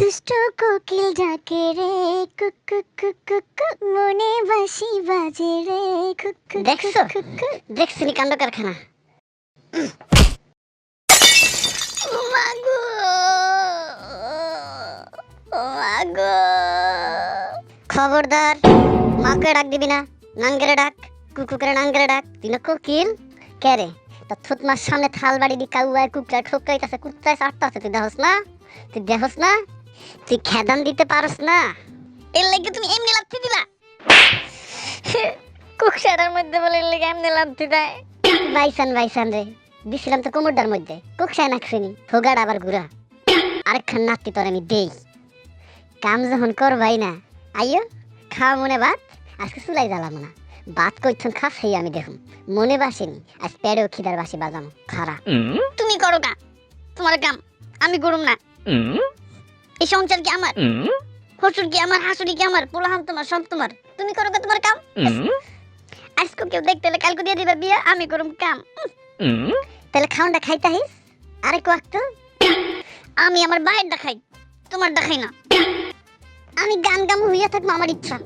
দুষ্ট কোকিল ডাকে রে, কুক কুক কুক কুক কুক, মনে বাঁশি বাজে রে, কুক কুক দেখছো? কুক কুক। দেখছিনি কাণ্ড কারখানা। মাগো, ও মাগো। খবরদার, মাকে ডাক দিবি না। নাঙ্গেরে ডাক, কুকুকের নাঙ্গেরে ডাক। তুই না কোকিল কে রে? তা থুতমার সামনে থাল বাড়ি দি কাউয়ায় কুকরা ঠোকাইতাছে, কুত্তায় চাটতাছে। তুই দেখোস না? তুই দেখোস না? তুই খেদান দিতে পারস না? এর লাগে তুমি এমনি লাথি দিলা? কুকসাটার মধ্যে বলে এর লাগে এমনি লাথি দেয়? বাইসান বাইসান রে, দিছিলাম তো কোমরটার মধ্যে। কুকসায় নাকছিনি, হোগাড় আবার ঘুরা। আরেকখান নাতি তোর আমি দেই। কাম যখন করবাই না, আইয়ো খাওয়া মনে ভাত। আজকে চুলাই জ্বালাম না, ভাত কইছন খাসেই আমি দেখুন। মনে বাসেনি, আজ পেড়েও খিদার বাসি বাজানো খারা। তুমি করো কা, তোমার কাম আমি করুম না। এই সংসার কি আমার? শ্বশুর কি আমার, হাসুরি কি আমার, পোলাহান তোমার, সব তোমার। তুমি করো কা তোমার কাম। আজকে কেউ দেখতে হলে কালকে দিয়ে দিবা বিয়ে, আমি করুম কাম। তাহলে খাওয়ানটা খাইতে হিস আরে কোয়াক্ত। আমি আমার বাইরটা খাই, তোমারটা খাই না। আমি গান গাম হইয়া থাকবো আমার ইচ্ছা।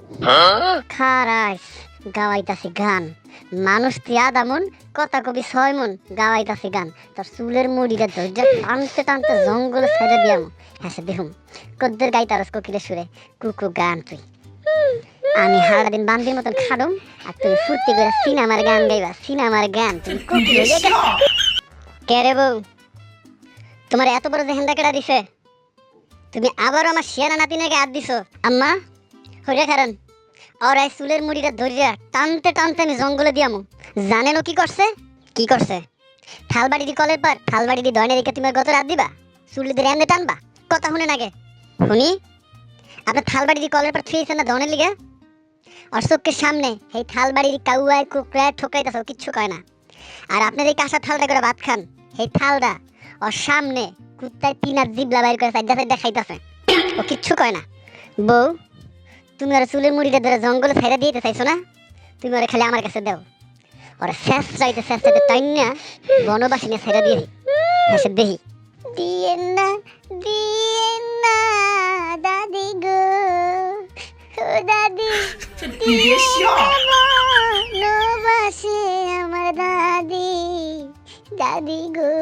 খারাইস গাওয়াইতাছি গান। মানুষ তুই আধা মন, কথা কবি 6 মন। গাওয়াইতাছি গান, তোর চুলের মুড়িটা ধৈর্য টানতে টানতে জঙ্গলে ছেড়ে দিয়াম। হ্যাঁ দেখুম কদ্দের গাইতারস কোকিলের সুরে কুকু গান তুই। আমি সারা দিন বান্দির মতন খাড়ুম, আর তুই ফুর্তি করে সিনেমার গান গাইবা। সিনেমার গান তুই কোকিল হইয়া গেছ। কে রে বউ, তোমার এত বড় জেহেন্দা কেডা দিছে? তুমি আবার আমার শিয়ানা নাতিনাকে হাত দিছো। আম্মা হইয়া কারণ আর এই চুলের মুড়িটা ধরিয়া টানতে টানতে আমি জঙ্গলে দিয়ামু। জানেন ও কি করছে? কি করছে? থালবাড়ি দি কলের পার, থালবাড়ি দি দয়নে রেখে তুমি গত রাত দিবা, চুলি দিয়ে এমনি টানবা। কথা শুনে নাগে শুনি আপনার থালবাড়ি দি কলের পার থুয়েছেন না দনের লিগে? আর চোখের সামনে এই থালবাড়ি কাউয়ায় কুকরায় ঠোকাইতেছে, ও কিচ্ছু কয় না। আর আপনার এই কাঁচা থালটা করে ভাত খান, এই থালটা ওর সামনে কুত্তায় 3 হাত জিবলা বাইর করে সাইডা সাইডা খাইতেছে, ও কিচ্ছু কয় না। বউ, তুমি ওরা চুলের মুড়িটা ধরে জঙ্গলে ছাইড়া দিতে চাইছো না? তুমি ওরা খালি আমার কাছে দাও। ওরা শেষ চাইতে টাইন না বনবাসী নিয়ে ছাইড়া দিয়ে হেসে দেহি। দিয়েন না, দিয়েন না দাদি গো, ও দাদি নবাসে আমার দাদি, দাদি গো।